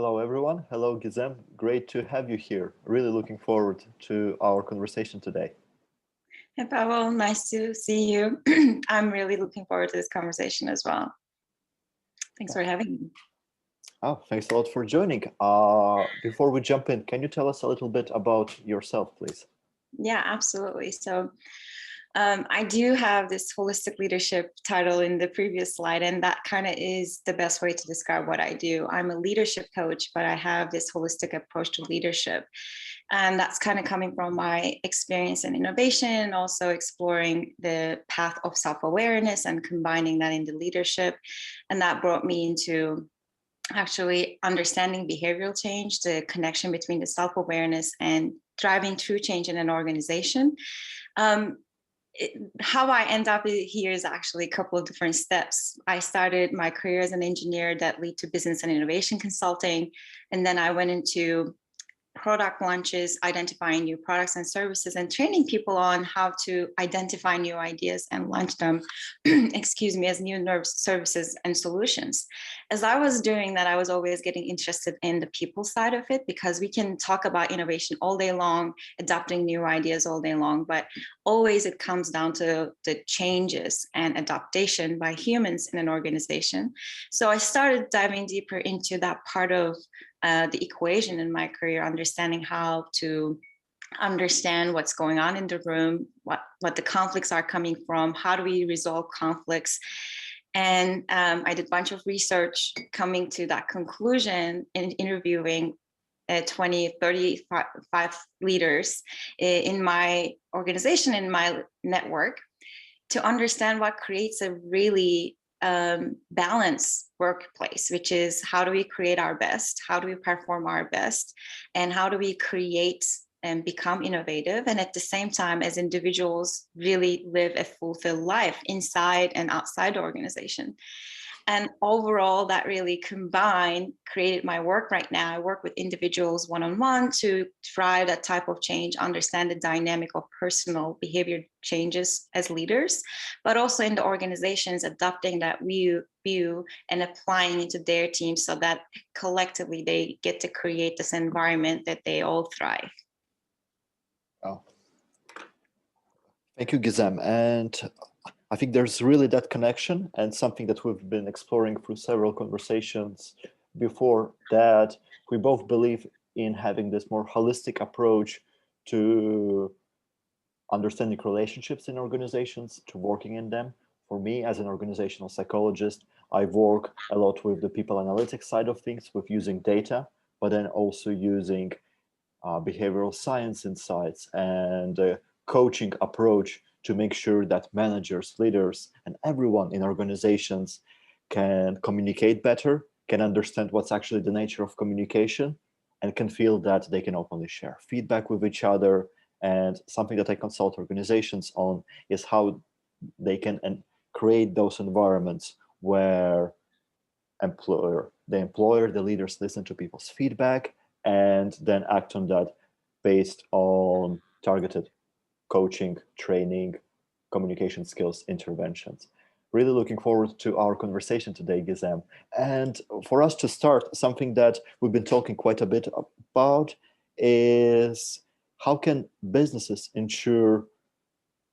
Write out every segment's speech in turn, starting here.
Hello, everyone. Hello, Gizem. Great to have you here. Really looking forward to our conversation today. Hey, Pavel, nice to see you. I'm really looking forward to this conversation as well. Thanks for having me. Oh, thanks a lot for joining. Before we jump in, can you tell us a little bit about yourself, please? Yeah, absolutely. So I do have this holistic leadership title in the previous slide, and that kind of is the best way to describe what I do. I'm a leadership coach, but I have this holistic approach to leadership. And that's kind of coming from my experience in innovation, and also exploring the path of self-awareness and combining that into leadership. And that brought me into actually understanding behavioral change, the connection between the self-awareness and driving true change in an organization. How I end up here is actually a couple of different steps. I started my career as an engineer that led to business and innovation consulting. And then I went into product launches, identifying new products and services, and training people on how to identify new ideas and launch them, excuse me, as new services and solutions. As I was doing that, I was always getting interested in the people side of it, because we can talk about innovation all day long, adopting new ideas all day long, but always it comes down to the changes and adaptation by humans in an organization. So I started diving deeper into that part of the equation in my career, understanding how to understand what's going on in the room, what the conflicts are coming from, how do we resolve conflicts. And I did a bunch of research coming to that conclusion and interviewing 20, 35 leaders in my organization, in my network, to understand what creates a really balanced workplace, which is how do we create our best, how do we perform our best, and how do we create and become innovative, and at the same time as individuals really live a fulfilled life inside and outside the organization. And overall, that really combined created my work right now. I work with individuals one-on-one to drive that type of change, understand the dynamic of personal behavior changes as leaders, but also in the organizations, adopting that view and applying into their teams so that collectively they get to create this environment that they all thrive. Oh. Thank you, Gizem. And I think there's really that connection, and something that we've been exploring through several conversations before, that we both believe in having this more holistic approach to understanding relationships in organizations, to working in them. For me, as an organizational psychologist, I work a lot with the people analytics side of things, with using data, but then also using behavioral science insights and coaching approach to make sure that managers, leaders, and everyone in organizations can communicate better, can understand what's actually the nature of communication, and can feel that they can openly share feedback with each other. And something that I consult organizations on is how they can create those environments where the leaders listen to people's feedback and then act on that based on targeted coaching, training, communication skills, interventions. Really looking forward to our conversation today, Gizem. And for us to start, something that we've been talking quite a bit about is how can businesses ensure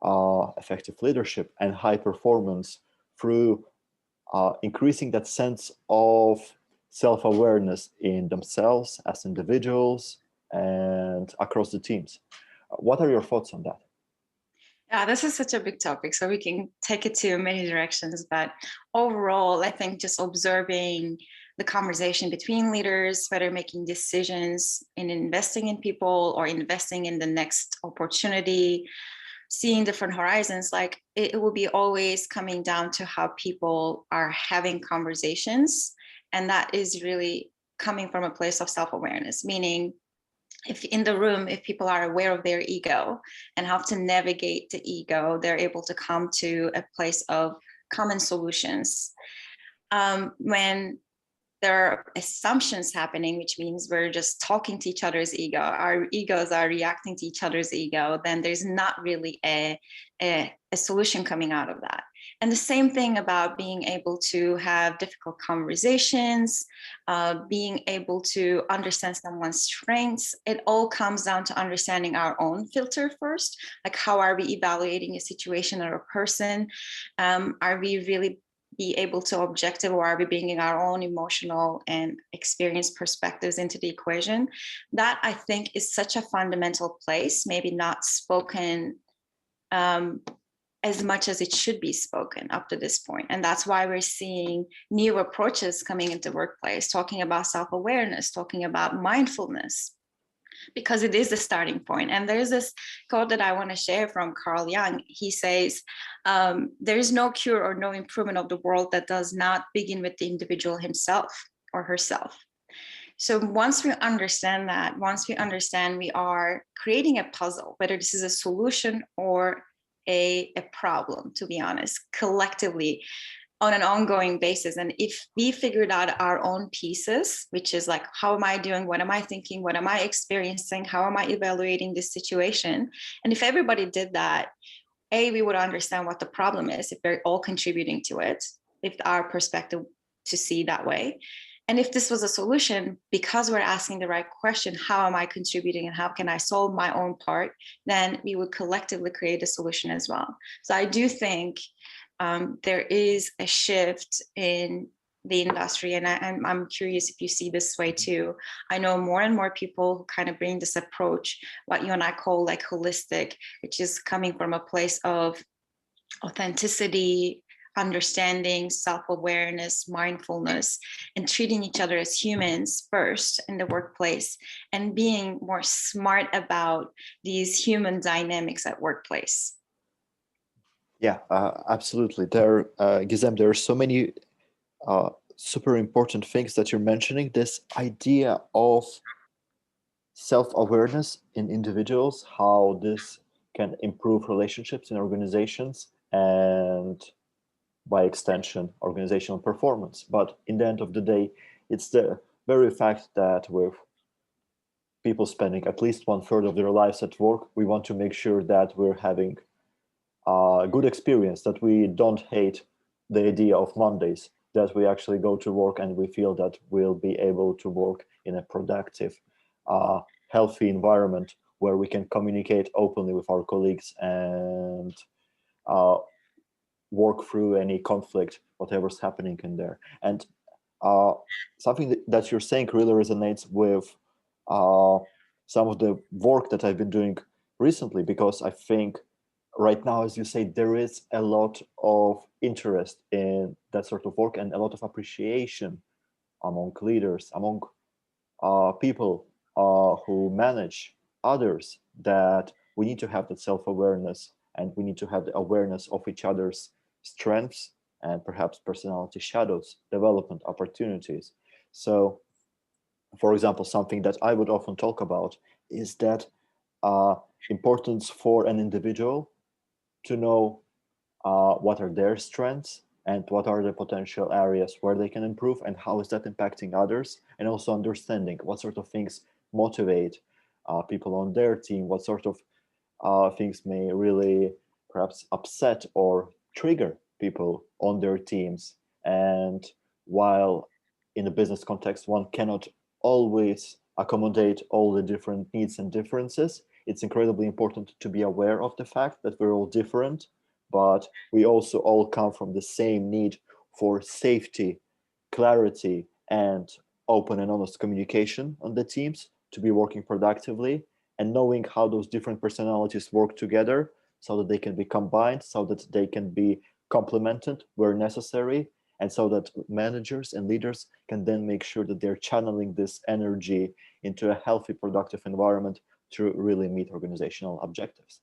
effective leadership and high performance through increasing that sense of self-awareness in themselves as individuals and across the teams. What are your thoughts on that? Yeah, this is such a big topic, so we can take it to many directions. But overall, I think just observing the conversation between leaders, whether making decisions in investing in people or investing in the next opportunity, seeing different horizons, like it will be always coming down to how people are having conversations. And that is really coming from a place of self-awareness, meaning if in the room, if people are aware of their ego and how to navigate the ego, they're able to come to a place of common solutions. When there are assumptions happening, which means we're just talking to each other's ego, our egos are reacting to each other's ego, then there's not really a solution coming out of that. And the same thing about being able to have difficult conversations, being able to understand someone's strengths. It all comes down to understanding our own filter first. Like, how are we evaluating a situation or a person? Are we really be able to objective, or are we bringing our own emotional and experience perspectives into the equation? That, I think, is such a fundamental place, maybe not spoken as much as it should be spoken up to this point. And that's why we're seeing new approaches coming into workplace, talking about self-awareness, talking about mindfulness, because it is the starting point. And there's this quote that I want to share from Carl Jung. He says, there is no cure or no improvement of the world that does not begin with the individual himself or herself. So once we understand that, once we understand we are creating a puzzle, whether this is a solution or a problem, to be honest, collectively on an ongoing basis. And if we figured out our own pieces, which is like, how am I doing? What am I thinking? What am I experiencing? How am I evaluating this situation? And if everybody did that, we would understand what the problem is, if they're all contributing to it, if our perspective to see that way. And if this was a solution, because we're asking the right question, how am I contributing and how can I solve my own part, then we would collectively create a solution as well. So I do think there is a shift in the industry, and I'm curious if you see this way too. I know more and more people who kind of bring this approach, what you and I call like holistic, which is coming from a place of authenticity, understanding, self-awareness, mindfulness, and treating each other as humans first in the workplace, and being more smart about these human dynamics at workplace. Yeah, absolutely. Gizem, there are so many super important things that you're mentioning. This idea of self-awareness in individuals, how this can improve relationships in organizations, and by extension, organizational performance. But in the end of the day, it's the very fact that with people spending at least 1/3 of their lives at work, we want to make sure that we're having a good experience, that we don't hate the idea of Mondays, that we actually go to work and we feel that we'll be able to work in a productive, healthy environment where we can communicate openly with our colleagues and work through any conflict, whatever's happening in there. And something that you're saying really resonates with some of the work that I've been doing recently, because I think right now, as you say, there is a lot of interest in that sort of work and a lot of appreciation among leaders, among people who manage others, that we need to have that self-awareness, and we need to have the awareness of each other's strengths and perhaps personality shadows, development opportunities. So, for example, something that I would often talk about is that importance for an individual to know what are their strengths and what are the potential areas where they can improve, and how is that impacting others, and also understanding what sort of things motivate people on their team, what sort of things may really perhaps upset or trigger people on their teams. And while in a business context, one cannot always accommodate all the different needs and differences, it's incredibly important to be aware of the fact that we're all different, but we also all come from the same need for safety, clarity, and open and honest communication on the teams to be working productively, and knowing how those different personalities work together so that they can be combined, so that they can be complemented where necessary, and so that managers and leaders can then make sure that they're channeling this energy into a healthy, productive environment to really meet organizational objectives.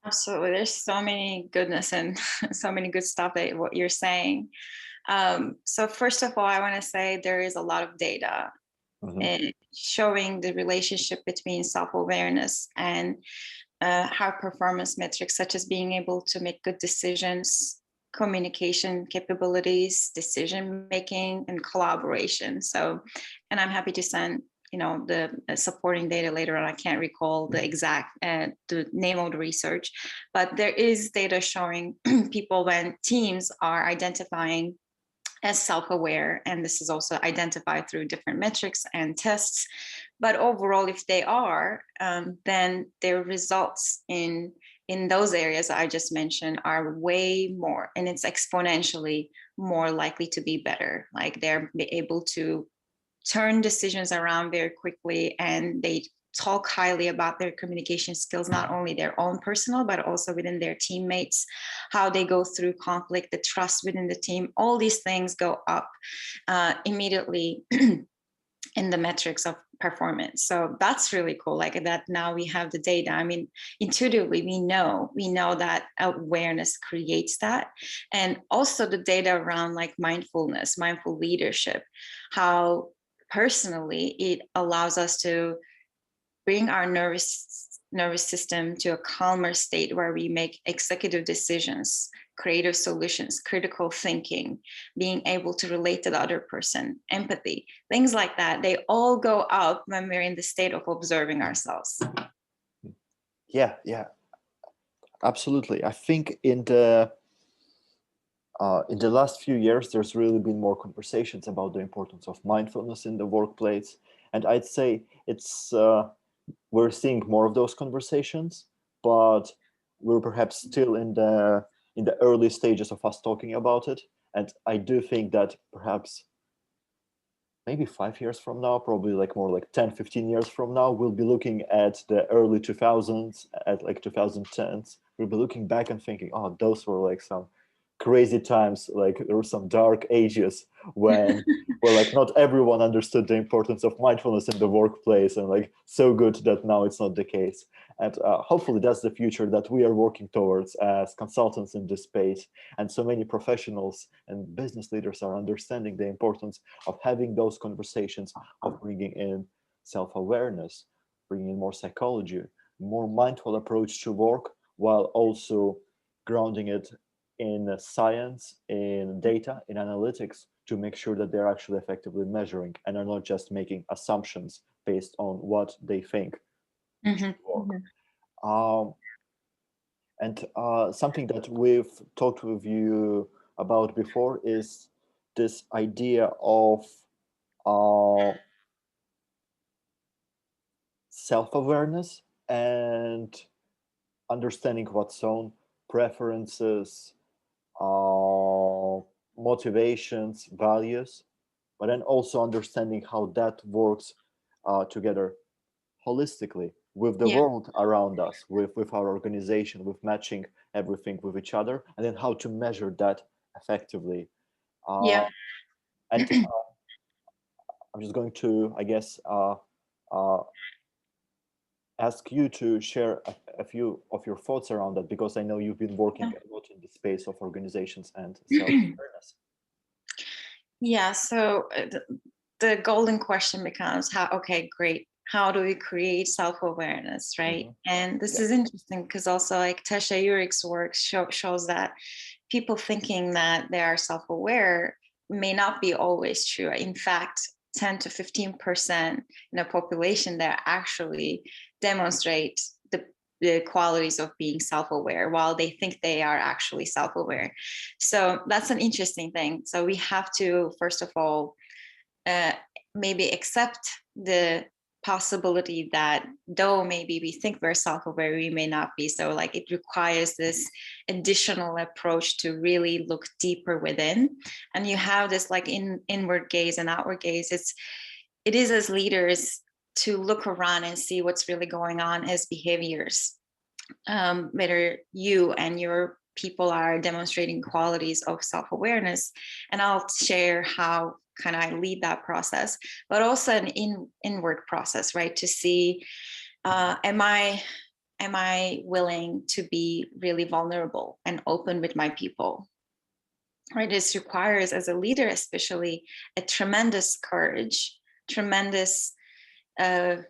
Absolutely. There's so many goodness and so many good stuff that what you're saying. So first of all, I want to say there is a lot of data showing the relationship between self-awareness and high performance metrics, such as being able to make good decisions, communication capabilities, decision making, and collaboration. So, and I'm happy to send the supporting data later on. I can't recall the exact the name of the research, but there is data showing people when teams are identifying as self-aware, and this is also identified through different metrics and tests. But overall, if they are, then their results in those areas I just mentioned are way more, and it's exponentially more likely to be better. Like they're able to turn decisions around very quickly, and they talk highly about their communication skills, not only their own personal, but also within their teammates, how they go through conflict, the trust within the team. All these things go up immediately in the metrics of performance. So that's really cool. Like that now we have the data. I mean, intuitively, we know that awareness creates that. And also the data around like mindfulness, mindful leadership, how personally it allows us to bring our nervous system to a calmer state where we make executive decisions, creative solutions, critical thinking, being able to relate to the other person, empathy, things like that. They all go up when we're in the state of observing ourselves. Yeah, absolutely. I think in the last few years, there's really been more conversations about the importance of mindfulness in the workplace. And I'd say it's we're seeing more of those conversations, but we're perhaps still in the early stages of us talking about it. And I do think that perhaps maybe 5 years from now, probably like more like 10, 15 years from now, we'll be looking at the early 2000s, at like 2010s. We'll be looking back and thinking, oh, those were like some crazy times. Like there were some dark ages when well, like not everyone understood the importance of mindfulness in the workplace, and like so good that now it's not the case. And hopefully that's the future that we are working towards as consultants in this space. And so many professionals and business leaders are understanding the importance of having those conversations, of bringing in self-awareness, bringing in more psychology, more mindful approach to work, while also grounding it in science, in data, in analytics, to make sure that they're actually effectively measuring and are not just making assumptions based on what they think. And something that we've talked with you about before is this idea of self-awareness and understanding one's own preferences, motivations, values, but then also understanding how that works together holistically with the world around us, with our organization, with matching everything with each other, and then how to measure that effectively. And I'm just going to, I guess, ask you to share a few of your thoughts around that, because I know you've been working a lot in the space of organizations and self-awareness. Yeah, so the golden question becomes okay, great. How do we create self-awareness, right? And this is interesting because also like 𝗕𝘂𝘀𝗶𝘀𝗁's work shows that people thinking that they are self-aware may not be always true. In fact, 10 to 15% in a population that actually demonstrate the qualities of being self-aware while they think they are actually self-aware. So that's an interesting thing. So we have to, first of all, maybe accept the possibility that though maybe we think we're self-aware, we may not be. So like it requires this additional approach to really look deeper within. And you have this like inward gaze and outward gaze. It is as leaders to look around and see what's really going on as behaviors, whether you and your people are demonstrating qualities of self-awareness. And I'll share how kind of I lead that process, but also an inward process, right? To see, am I willing to be really vulnerable and open with my people? Right? This requires, as a leader especially, a tremendous courage, tremendous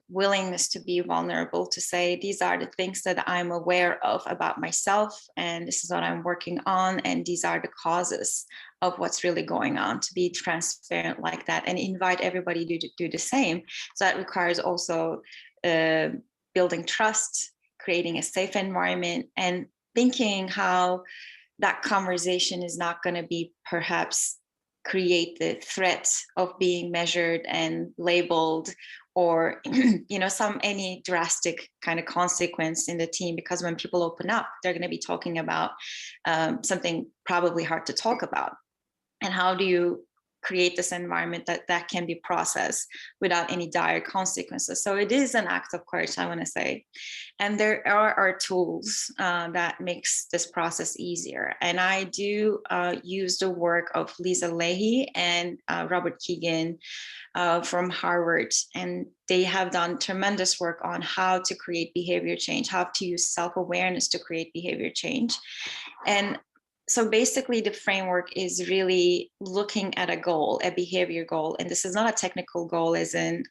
willingness to be vulnerable, to say these are the things that I'm aware of about myself, and this is what I'm working on, and these are the causes of what's really going on, to be transparent like that, and invite everybody to do the same. So that requires also building trust, creating a safe environment, and thinking how that conversation is not going to be perhaps create the threat of being measured and labeled, or any drastic kind of consequence in the team, because when people open up, they're going to be talking about something probably hard to talk about. And how do you create this environment that can be processed without any dire consequences? So it is an act of courage, I want to say. And there are tools that makes this process easier. And I do use the work of Lisa Leahy and Robert Keegan from Harvard. And they have done tremendous work on how to create behavior change, how to use self-awareness to create behavior change. And so basically the framework is really looking at a goal, a behavior goal. And this is not a technical goal as in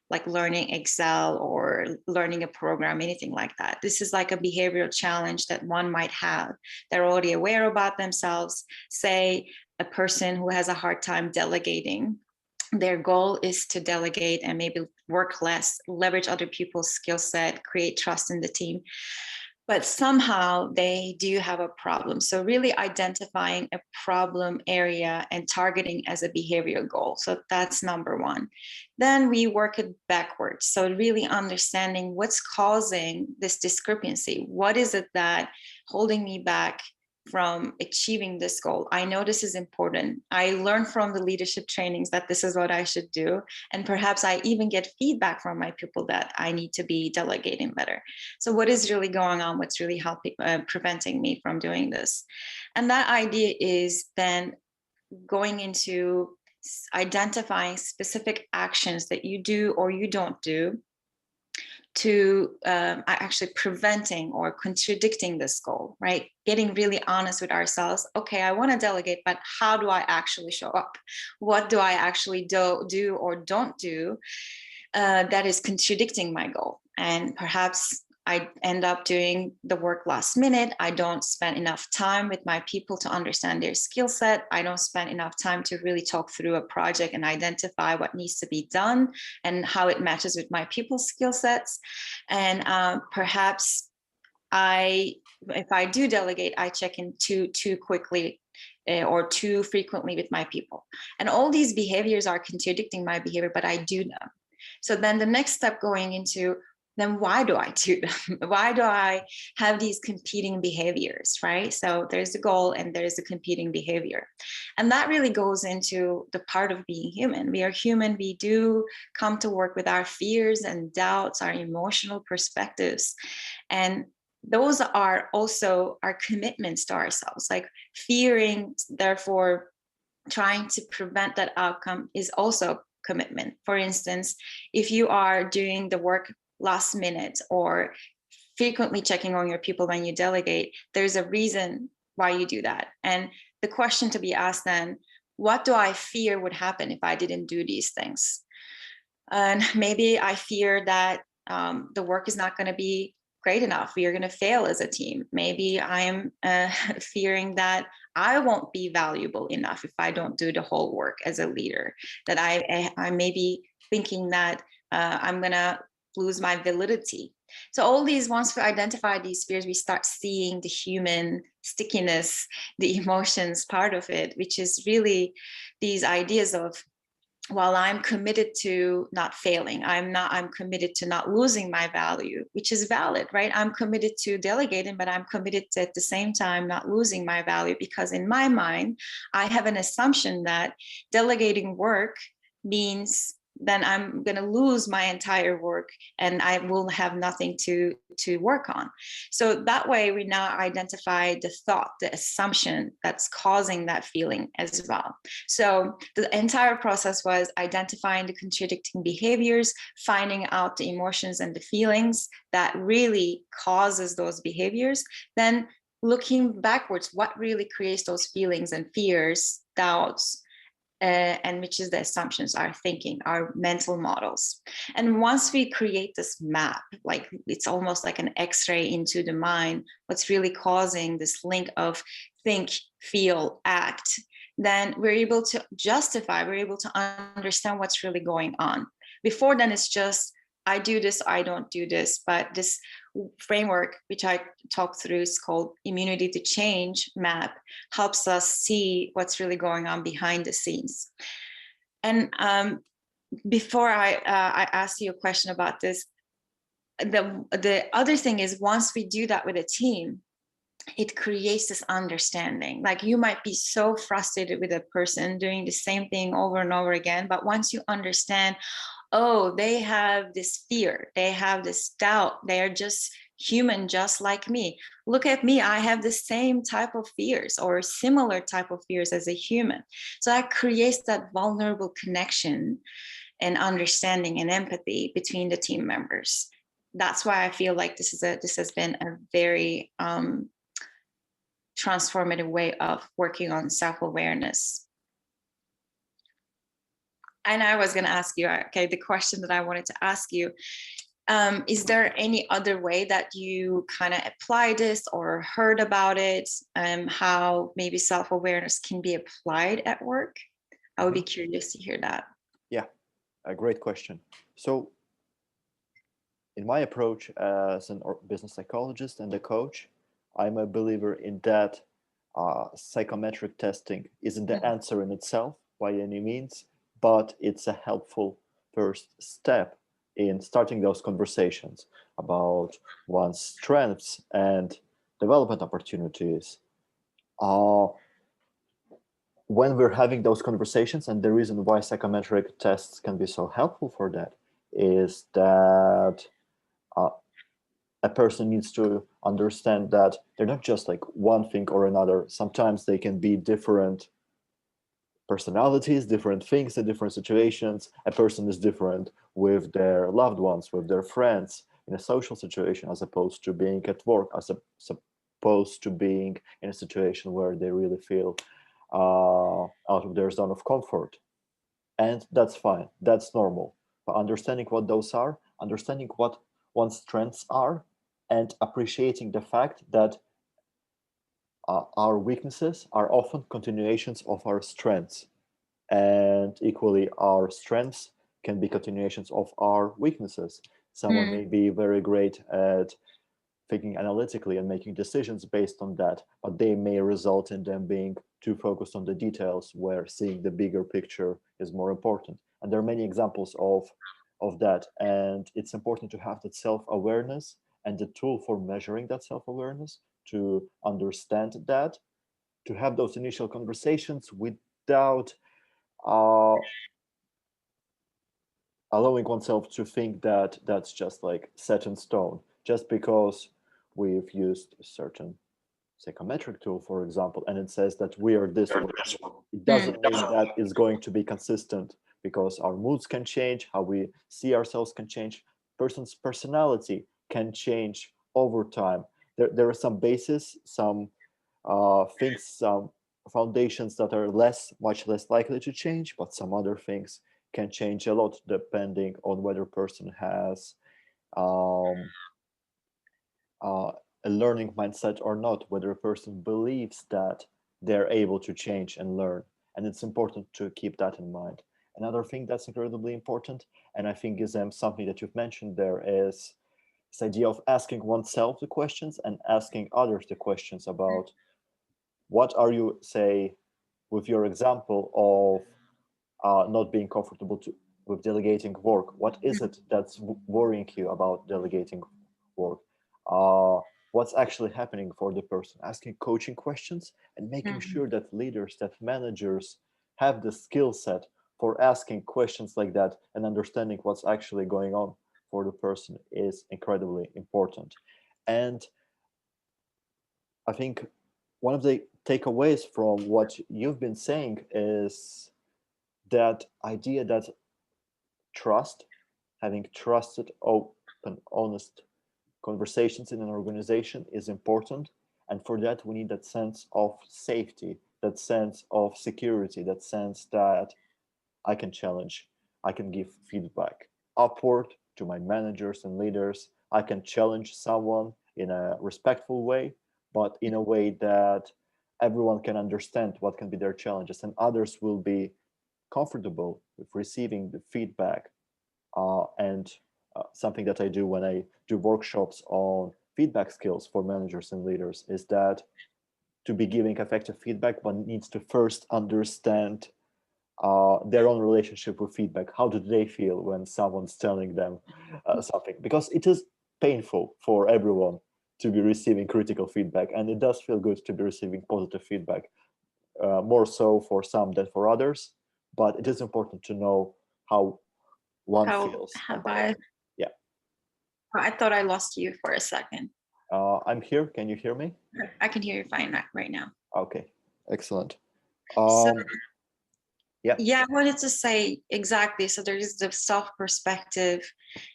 like learning Excel or learning a program, anything like that. This is like a behavioral challenge that one might have. They're already aware about themselves. Say a person who has a hard time delegating. Their goal is to delegate and maybe work less, leverage other people's skill set, create trust in the team. But somehow they do have a problem. So really identifying a problem area and targeting as a behavioral goal. So that's number one. Then we work it backwards. So really understanding what's causing this discrepancy. What is it that holding me back from achieving this goal? I know this is important. I learned from the leadership trainings that this is what I should do. And perhaps I even get feedback from my people that I need to be delegating better. So what is really going on? What's really helping, preventing me from doing this? And that idea is then going into identifying specific actions that you do or you don't do to actually preventing or contradicting this goal, right? Getting really honest with ourselves. Okay, I want to delegate, but how do I actually show up? What do I actually do or don't do that is contradicting my goal? And perhaps I end up doing the work last minute. I don't spend enough time with my people to understand their skill set. I don't spend enough time to really talk through a project and identify what needs to be done and how it matches with my people's skill sets. And perhaps if I do delegate, I check in too quickly or too frequently with my people. And all these behaviors are contradicting my behavior, but I do them. So then the next step going into, then why do I do them? Why do I have these competing behaviors, right? So there's a goal and there's a competing behavior. And that really goes into the part of being human. We are human. We do come to work with our fears and doubts, our emotional perspectives. And those are also our commitments to ourselves, like fearing, therefore trying to prevent that outcome is also commitment. For instance, if you are doing the work last minute or frequently checking on your people when you delegate, there's a reason why you do that. And the question to be asked then, what do I fear would happen if I didn't do these things? And maybe I fear that the work is not going to be great enough. We are going to fail as a team. Maybe I'm fearing that I won't be valuable enough if I don't do the whole work as a leader, that I may be thinking that I'm going to lose my validity. So all these, once we identify these fears, we start seeing the human stickiness, the emotions part of it, which is really these ideas of, while I'm committed to not failing, I'm committed to not losing my value, which is valid, right? I'm committed to delegating, but I'm committed to at the same time not losing my value, because in my mind, I have an assumption that delegating work means then I'm going to lose my entire work and I will have nothing to work on. So that way we now identify the thought, the assumption that's causing that feeling as well. So the entire process was identifying the contradicting behaviors, finding out the emotions and the feelings that really causes those behaviors, then looking backwards, what really creates those feelings and fears, doubts, and which is the assumptions, our thinking, our mental models. And once we create this map, like it's almost like an X-ray into the mind, what's really causing this link of think, feel, act, then we're able to justify, we're able to understand what's really going on. Before then, it's just, I do this, I don't do this. But this framework, which I talked through, is called Immunity to Change map, helps us see what's really going on behind the scenes. And before I ask you a question about this, the other thing is, once we do that with a team, it creates this understanding. Like, you might be so frustrated with a person doing the same thing over and over again, but once you understand, oh, they have this fear, they have this doubt, they're just human just like me. Look at me, I have the same type of fears or similar type of fears as a human. So that creates that vulnerable connection and understanding and empathy between the team members. That's why I feel like this has been a very transformative way of working on self-awareness. And I was going to ask you, okay, the question that I wanted to ask you, is there any other way that you kind of apply this or heard about it, how maybe self-awareness can be applied at work? I would be curious to hear that. Yeah, a great question. So in my approach as a business psychologist and a coach, I'm a believer in that psychometric testing isn't the answer in itself by any means, but it's a helpful first step in starting those conversations about one's strengths and development opportunities. When we're having those conversations, and the reason why psychometric tests can be so helpful for that is that a person needs to understand that they're not just like one thing or another. Sometimes they can be different personalities, different things in different situations. A person is different with their loved ones, with their friends, in a social situation, as opposed to being at work, as opposed to being in a situation where they really feel out of their zone of comfort. And that's fine, that's normal. But understanding what those are, understanding what one's strengths are, and appreciating the fact that our weaknesses are often continuations of our strengths, and equally our strengths can be continuations of our weaknesses. Someone may be very great at thinking analytically and making decisions based on that, but they may result in them being too focused on the details, where seeing the bigger picture is more important. And there are many examples of that, and it's important to have that self-awareness and the tool for measuring that self-awareness, to understand that, to have those initial conversations without allowing oneself to think that that's just like set in stone. Just because we've used a certain psychometric tool, for example, and it says that we are this way, it doesn't mean that it's going to be consistent, because our moods can change, how we see ourselves can change, person's personality can change over time. There are some bases, some things, some foundations that are much less likely to change, but some other things can change a lot depending on whether a person has a learning mindset or not, whether a person believes that they're able to change and learn. And it's important to keep that in mind. Another thing that's incredibly important, and I think is something that you've mentioned there, is this idea of asking oneself the questions and asking others the questions about what are you, say, with your example of not being comfortable with delegating work. What is it that's worrying you about delegating work? What's actually happening for the person? Asking coaching questions and making sure that leaders, that managers have the skill set for asking questions like that and understanding what's actually going on for the person is incredibly important. And I think one of the takeaways from what you've been saying is that idea that trust, having trusted, open, honest conversations in an organization is important. And for that, we need that sense of safety, that sense of security, that sense that I can challenge, I can give feedback upward to my managers and leaders. I can challenge someone in a respectful way, but in a way that everyone can understand what can be their challenges, and others will be comfortable with receiving the feedback. And something that I do when I do workshops on feedback skills for managers and leaders is that to be giving effective feedback, one needs to first understand their own relationship with feedback. How do they feel when someone's telling them something? Because it is painful for everyone to be receiving critical feedback, and it does feel good to be receiving positive feedback, more so for some than for others. But it is important to know how one feels about it. Yeah. I thought I lost you for a second. I'm here. Can you hear me? I can hear you fine right now. Okay, excellent. Yeah, I wanted to say exactly. So there is the self perspective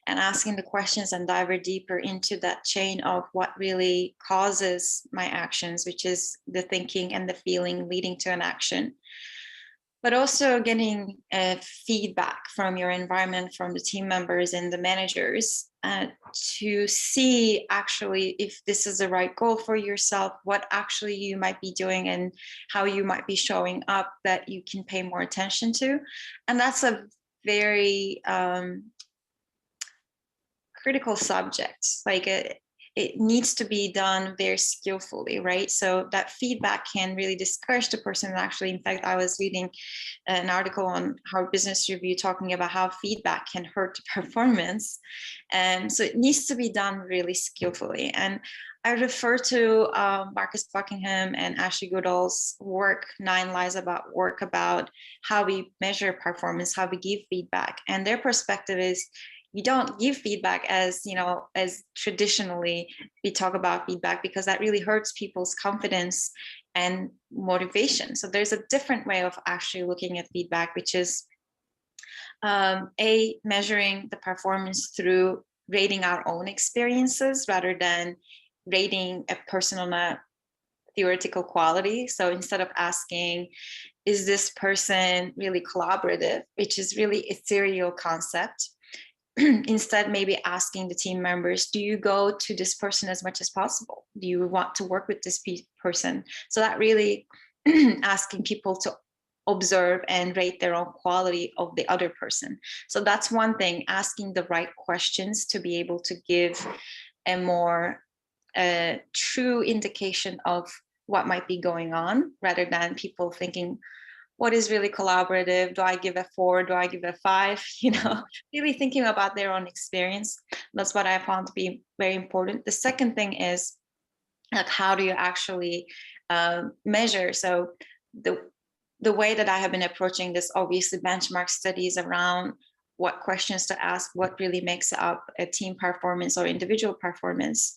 and asking the questions and dive deeper into that chain of what really causes my actions, which is the thinking and the feeling leading to an action. But also getting feedback from your environment, from the team members and the managers to see actually if this is the right goal for yourself, what actually you might be doing and how you might be showing up that you can pay more attention to. And that's a very critical subject. Like it needs to be done very skillfully, right? So that feedback can really discourage the person. Actually, in fact, I was reading an article on Harvard Business Review talking about how feedback can hurt performance. And so it needs to be done really skillfully. And I refer to Marcus Buckingham and Ashley Goodall's work, 9 Lies About Work, about how we measure performance, how we give feedback. And their perspective is, you don't give feedback as, you know, as traditionally we talk about feedback, because that really hurts people's confidence and motivation. So there's a different way of actually looking at feedback, which is measuring the performance through rating our own experiences rather than rating a person on a theoretical quality. So instead of asking, is this person really collaborative, which is really ethereal concept, instead maybe asking the team members, do you go to this person as much as possible? Do you want to work with this person? So that really asking people to observe and rate their own quality of the other person. So that's one thing, asking the right questions to be able to give a more true indication of what might be going on, rather than people thinking, what is really collaborative? Do I give a 4? Do I give a 5? You know, really thinking about their own experience. That's what I found to be very important. The second thing is, like, how do you actually measure? So the way that I have been approaching this, obviously benchmark studies around what questions to ask, what really makes up a team performance or individual performance.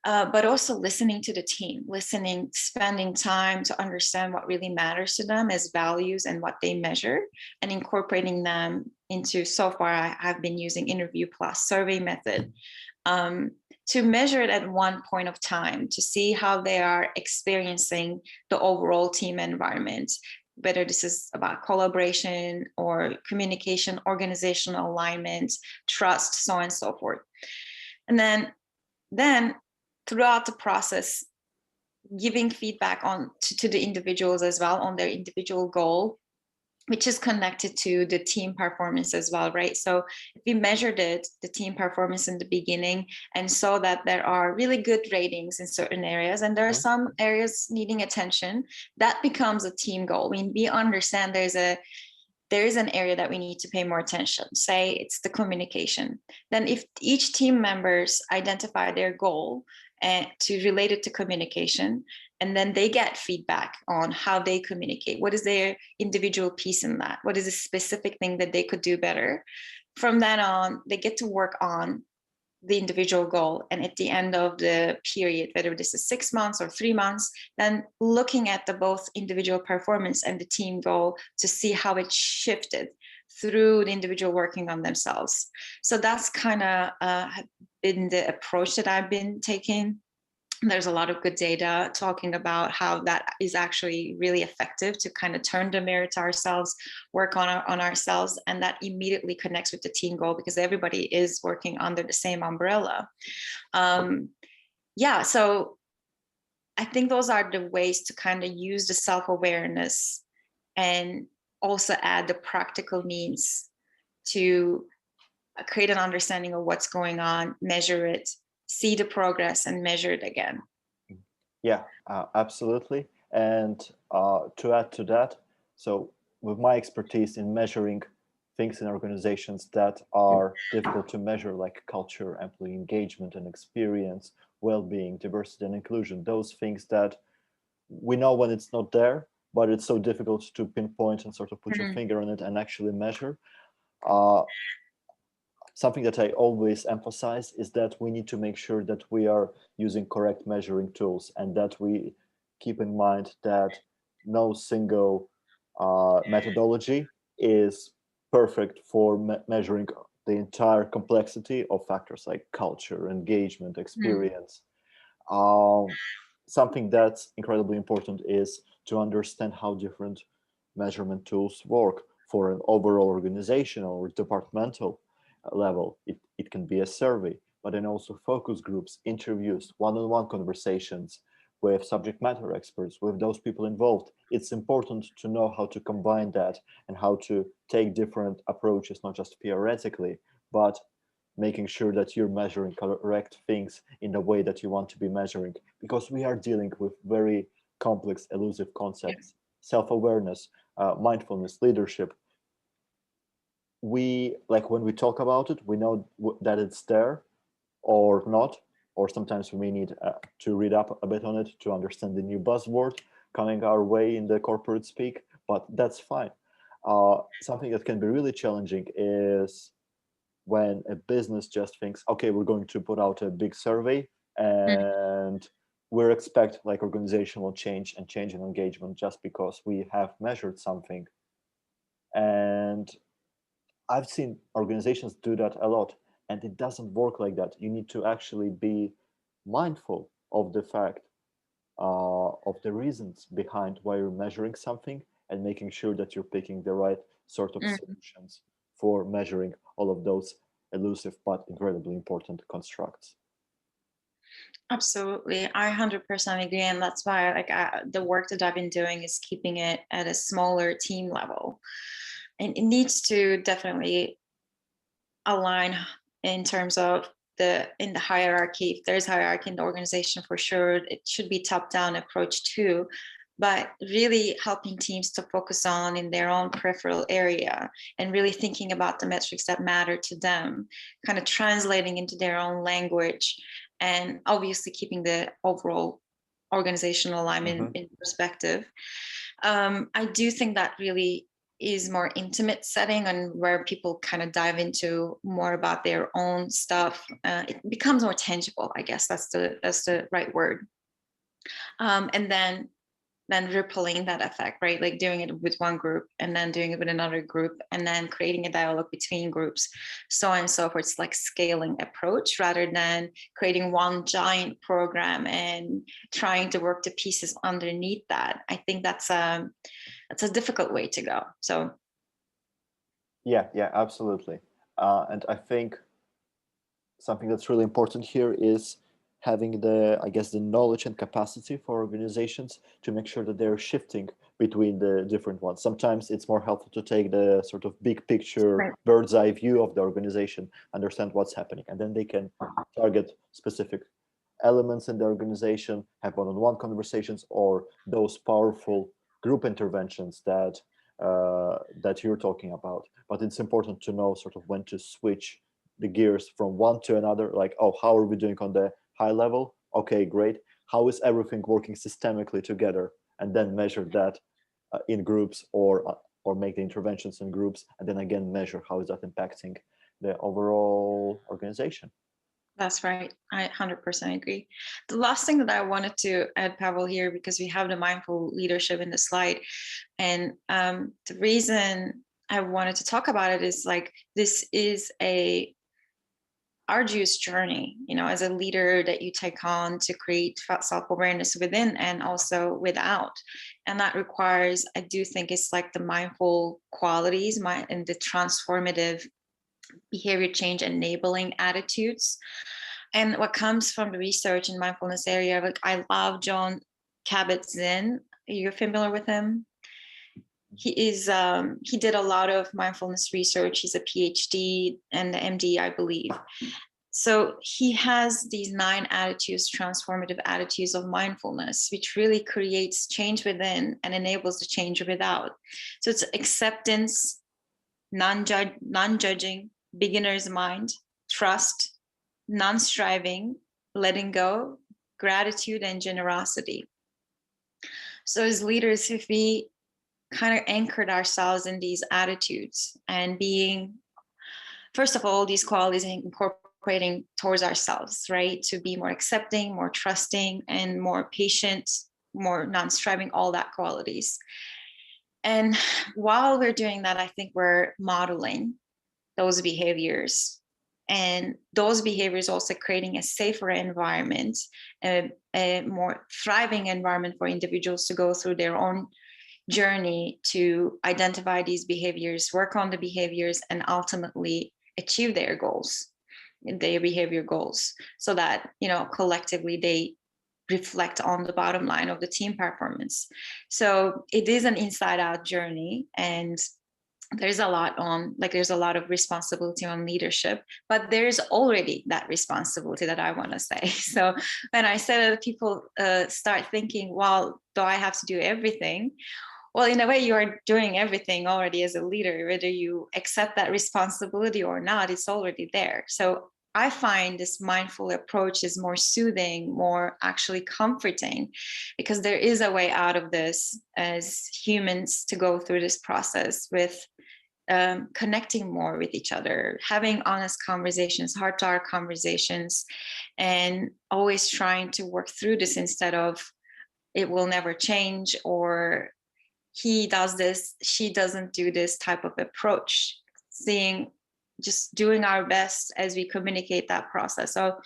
But also listening to the team, spending time to understand what really matters to them as values and what they measure, and incorporating them into, so far I've been using interview plus survey method to measure it at one point of time, to see how they are experiencing the overall team environment, whether this is about collaboration or communication, organizational alignment, trust, so on and so forth. And then throughout the process, giving feedback to the individuals as well on their individual goal, which is connected to the team performance as well, right? So if we measured the team performance in the beginning and saw that there are really good ratings in certain areas and there are some areas needing attention, that becomes a team goal. We understand there is an area that we need to pay more attention. Say it's the communication. Then if each team members identify their goal and to relate it to communication, and then they get feedback on how they communicate, what is their individual piece in that? What is a specific thing that they could do better? From then on, they get to work on the individual goal. And at the end of the period, whether this is 6 months or 3 months, then looking at the both individual performance and the team goal to see how it shifted through the individual working on themselves. So that's kind of been the approach that I've been taking. There's a lot of good data talking about how that is actually really effective to kind of turn the mirror to ourselves, work on ourselves, and that immediately connects with the team goal because everybody is working under the same umbrella. So I think those are the ways to kind of use the self-awareness and also add the practical means to create an understanding of what's going on, measure it, see the progress, and measure it again. Yeah, absolutely. And to add to that, so with my expertise in measuring things in organizations that are difficult to measure, like culture, employee engagement and experience, well-being, diversity and inclusion, those things that we know when it's not there, but it's so difficult to pinpoint and sort of put your finger on it and actually measure. Something that I always emphasize is that we need to make sure that we are using correct measuring tools, and that we keep in mind that no single methodology is perfect for measuring the entire complexity of factors like culture, engagement, experience. Something that's incredibly important is to understand how different measurement tools work for an overall organizational or departmental level. It can be a survey, but then also focus groups, interviews, one-on-one conversations with subject matter experts, with those people involved. It's important to know how to combine that and how to take different approaches, not just theoretically, but making sure that you're measuring correct things in the way that you want to be measuring, because we are dealing with very complex, elusive concepts. Self-awareness, mindfulness, leadership. We, like, when we talk about it, we know that it's there or not, or sometimes we may need to read up a bit on it to understand the new buzzword coming our way in the corporate speak, but that's fine. Something that can be really challenging is when a business just thinks, okay, we're going to put out a big survey and we're expect like organizational change and change in engagement just because we have measured something. And I've seen organizations do that a lot, and it doesn't work like that. You need to actually be mindful of the fact of the reasons behind why you're measuring something, and making sure that you're picking the right sort of solutions for measuring all of those elusive but incredibly important constructs. Absolutely, I 100% agree, and that's why like the work that I've been doing is keeping it at a smaller team level, and it needs to definitely align in terms of in the hierarchy. If there's hierarchy in the organization, for sure, it should be top-down approach too, but really helping teams to focus on in their own peripheral area and really thinking about the metrics that matter to them, kind of translating into their own language, and obviously keeping the overall organizational alignment in perspective. I do think that really is more intimate setting and where people kind of dive into more about their own stuff. It becomes more tangible, I guess that's the right word. And then rippling that effect, right? Like doing it with one group and then doing it with another group and then creating a dialogue between groups, so on and so forth. It's like scaling approach rather than creating one giant program and trying to work the pieces underneath that. I think that's a difficult way to go. So yeah, absolutely. And I think something that's really important here is having the, I guess, the knowledge and capacity for organizations to make sure that they're shifting between the different ones. Sometimes it's more helpful to take the sort of big picture, bird's eye view of the organization, understand what's happening, and then they can target specific elements in the organization, have one-on-one conversations, or those powerful group interventions that that you're talking about. But it's important to know sort of when to switch the gears from one to another, like, oh, how are we doing on the high level? Okay, great. How is everything working systemically together? And then measure that in groups, or make the interventions in groups, and then again measure how is that impacting the overall organization. That's right. I 100% agree. The last thing that I wanted to add, Pavel, here, because we have the mindful leadership in the slide, and the reason I wanted to talk about it is like this is a arduous journey, you know, as a leader that you take on to create self-awareness within and also without. And that requires, I do think it's like the mindful qualities and the transformative behavior change enabling attitudes. And what comes from the research in mindfulness area, like I love 𝗕𝗂𝗀𝗋𝗀𝗃. You're familiar with him? He did a lot of mindfulness research. He's a PhD and MD, I believe. So he has these 9 attitudes, transformative attitudes of mindfulness, which really creates change within and enables the change without. So it's acceptance, non-judging, beginner's mind, trust, non-striving, letting go, gratitude, and generosity. So as leaders, if we kind of anchored ourselves in these attitudes and being, first of all, these qualities incorporating towards ourselves, right? To be more accepting, more trusting, and more patient, more non-striving, all that qualities. And while we're doing that, I think we're modeling those behaviors. And those behaviors also creating a safer environment, a more thriving environment for individuals to go through their own journey to identify these behaviors, work on the behaviors, and ultimately achieve their goals, their behavior goals, so that, you know, collectively they reflect on the bottom line of the team performance. So it is an inside out journey, and there's a lot of responsibility on leadership, but there's already that responsibility that I want to say. So when I said that people start thinking, well, do I have to do everything? Well, in a way, you are doing everything already as a leader, whether you accept that responsibility or not, it's already there. So I find this mindful approach is more soothing, more actually comforting, because there is a way out of this as humans to go through this process with connecting more with each other, having honest conversations, heart-to-heart conversations, and always trying to work through this instead of it will never change, or he does this, she doesn't do this type of approach, just doing our best as we communicate that process. So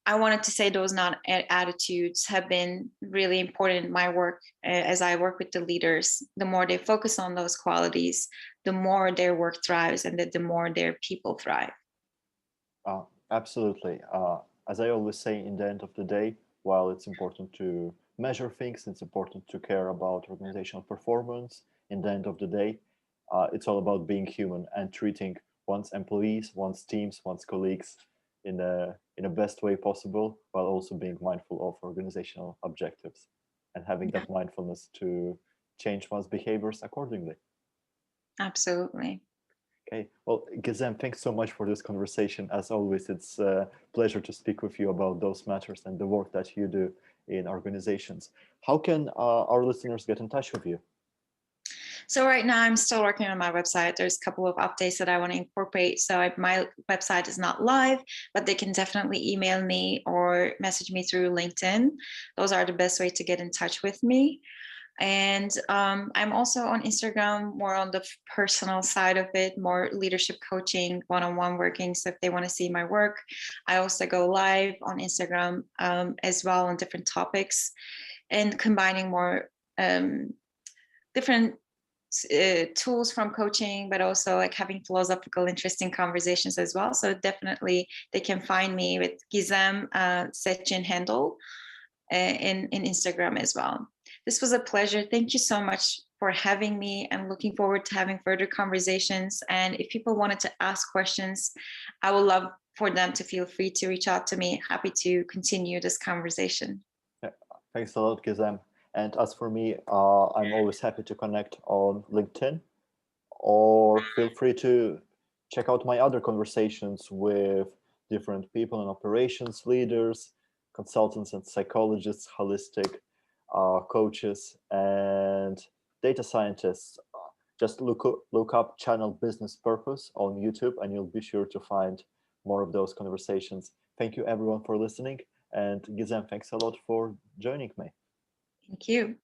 I wanted to say those non-attitudes have been really important in my work as I work with the leaders. The more they focus on those qualities, the more their work thrives, and the more their people thrive. Absolutely. As I always say, in the end of the day, while it's important to measure things, it's important to care about organizational performance. In the end of the day, it's all about being human and treating one's employees, one's teams, one's colleagues in a best way possible, while also being mindful of organizational objectives and having that mindfulness to change one's behaviors accordingly. Absolutely. Okay, well, 𝗕𝗂𝗻, thanks so much for this conversation. As always, it's a pleasure to speak with you about those matters and the work that you do in organizations. How can our listeners get in touch with you? So right now I'm still working on my website. There's a couple of updates that I want to incorporate. So my website is not live, but they can definitely email me or message me through LinkedIn. Those are the best way to get in touch with me. And I'm also on Instagram, more on the personal side of it, more leadership coaching, one-on-one working. So if they want to see my work, I also go live on Instagram as well on different topics, and combining more different tools from coaching, but also like having philosophical, interesting conversations as well. So definitely they can find me with 𝗕𝗂𝗀𝗋𝗀𝗃 handle in Instagram as well. This was a pleasure. Thank you so much for having me. I'm looking forward to having further conversations. And if people wanted to ask questions, I would love for them to feel free to reach out to me. Happy to continue this conversation. Yeah, thanks a lot, 𝗕𝗂𝗻. And as for me, I'm always happy to connect on LinkedIn, or feel free to check out my other conversations with different people and operations leaders, consultants and psychologists, holistic coaches, and data scientists. Just look up channel Business Purpose on YouTube, and you'll be sure to find more of those conversations. Thank you everyone for listening, and 𝗕𝗂𝗻, thanks a lot for joining me. Thank you.